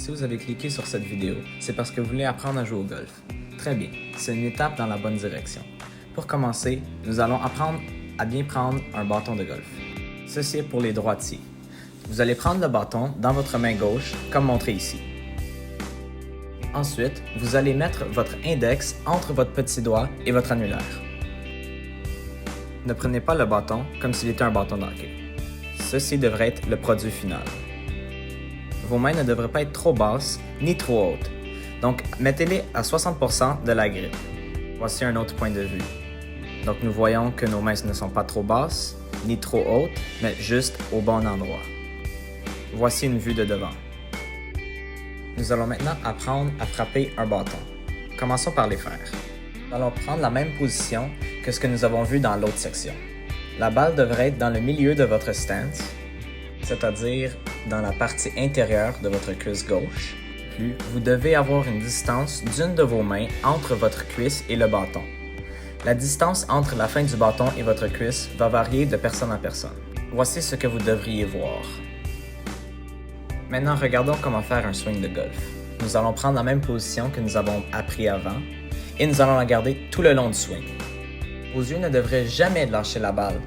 Si vous avez cliqué sur cette vidéo, c'est parce que vous voulez apprendre à jouer au golf. Très bien, c'est une étape dans la bonne direction. Pour commencer, nous allons apprendre à bien prendre un bâton de golf. Ceci est pour les droitiers. Vous allez prendre le bâton dans votre main gauche, comme montré ici. Ensuite, vous allez mettre votre index entre votre petit doigt et votre annulaire. Ne prenez pas le bâton comme s'il était un bâton de hockey. Ceci devrait être le produit final. Vos mains ne devraient pas être trop basses ni trop hautes, donc mettez-les à 60% de la grippe. Voici un autre point de vue. Donc nous voyons que nos mains ne sont pas trop basses ni trop hautes, mais juste au bon endroit. Voici une vue de devant. Nous allons maintenant apprendre à frapper un bâton. Commençons par les fers. Nous allons prendre la même position que ce que nous avons vu dans l'autre section. La balle devrait être dans le milieu de votre stance, c'est-à-dire dans la partie intérieure de votre cuisse gauche. Puis, vous devez avoir une distance d'une de vos mains entre votre cuisse et le bâton. La distance entre la fin du bâton et votre cuisse va varier de personne à personne. Voici ce que vous devriez voir. Maintenant, regardons comment faire un swing de golf. Nous allons prendre la même position que nous avons appris avant et nous allons la garder tout le long du swing. Vos yeux ne devraient jamais lâcher la balle.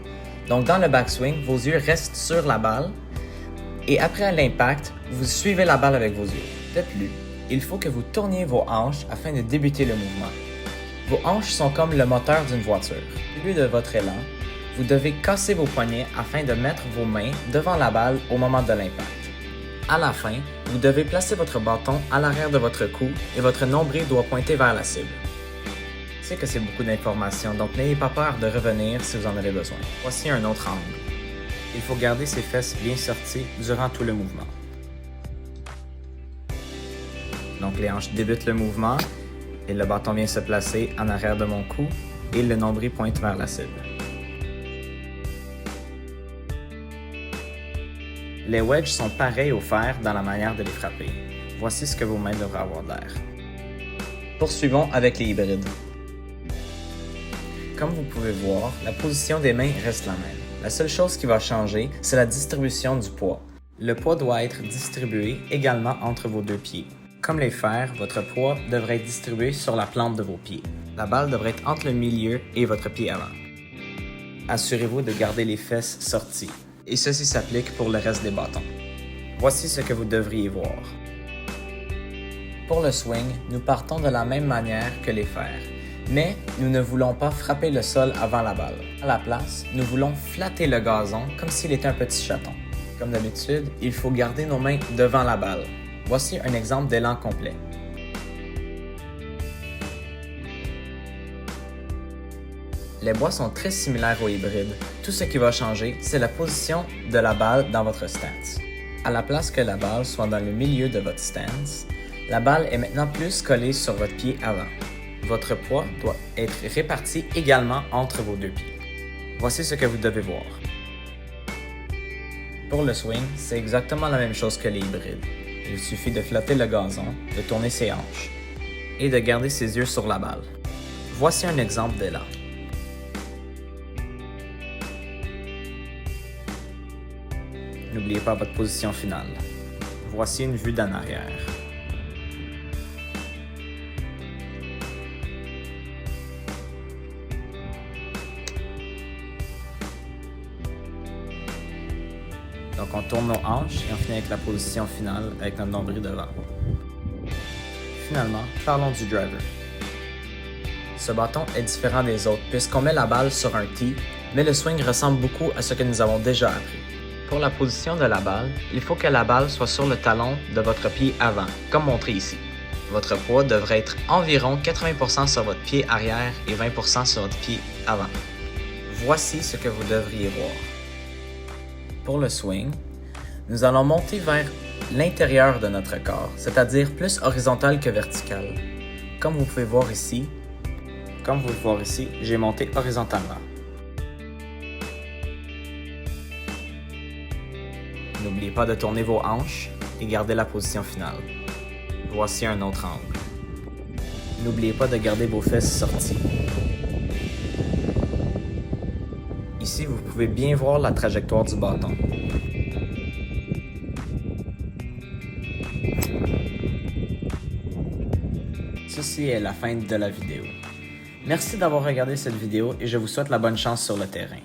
Donc, dans le backswing, vos yeux restent sur la balle et après l'impact, vous suivez la balle avec vos yeux. De plus, il faut que vous tourniez vos hanches afin de débuter le mouvement. Vos hanches sont comme le moteur d'une voiture. Au début de votre élan, vous devez casser vos poignets afin de mettre vos mains devant la balle au moment de l'impact. À la fin, vous devez placer votre bâton à l'arrière de votre cou et votre nombril doit pointer vers la cible. Je sais que c'est beaucoup d'informations, donc n'ayez pas peur de revenir si vous en avez besoin. Voici un autre angle. Il faut garder ses fesses bien sorties durant tout le mouvement. Donc les hanches débutent le mouvement et le bâton vient se placer en arrière de mon cou et le nombril pointe vers la cible. Les wedges sont pareils aux fers dans la manière de les frapper. Voici ce que vos mains devraient avoir d'air. Poursuivons avec les hybrides. Comme vous pouvez voir, la position des mains reste la même. La seule chose qui va changer, c'est la distribution du poids. Le poids doit être distribué également entre vos deux pieds. Comme les fers, votre poids devrait être distribué sur la plante de vos pieds. La balle devrait être entre le milieu et votre pied avant. Assurez-vous de garder les fesses sorties. Et ceci s'applique pour le reste des bâtons. Voici ce que vous devriez voir. Pour le swing, nous partons de la même manière que les fers, mais nous ne voulons pas frapper le sol avant la balle. À la place, nous voulons flatter le gazon comme s'il était un petit chaton. Comme d'habitude, il faut garder nos mains devant la balle. Voici un exemple d'élan complet. Les bois sont très similaires aux hybrides. Tout ce qui va changer, c'est la position de la balle dans votre stance. À la place que la balle soit dans le milieu de votre stance, la balle est maintenant plus collée sur votre pied avant. Votre poids doit être réparti également entre vos deux pieds. Voici ce que vous devez voir. Pour le swing, c'est exactement la même chose que les hybrides. Il suffit de flatter le gazon, de tourner ses hanches et de garder ses yeux sur la balle. Voici un exemple d'élan. N'oubliez pas votre position finale. Voici une vue d'en arrière. Donc on tourne nos hanches et on finit avec la position finale avec notre nombril devant. Finalement, parlons du driver. Ce bâton est différent des autres puisqu'on met la balle sur un tee, mais le swing ressemble beaucoup à ce que nous avons déjà appris. Pour la position de la balle, il faut que la balle soit sur le talon de votre pied avant, comme montré ici. Votre poids devrait être environ 80% sur votre pied arrière et 20% sur votre pied avant. Voici ce que vous devriez voir. Pour le swing, nous allons monter vers l'intérieur de notre corps, c'est-à-dire plus horizontal que vertical. Comme vous pouvez voir ici, j'ai monté horizontalement. N'oubliez pas de tourner vos hanches et garder la position finale. Voici un autre angle. N'oubliez pas de garder vos fesses sorties. Ici, vous pouvez bien voir la trajectoire du bâton. Ceci est la fin de la vidéo. Merci d'avoir regardé cette vidéo et je vous souhaite la bonne chance sur le terrain.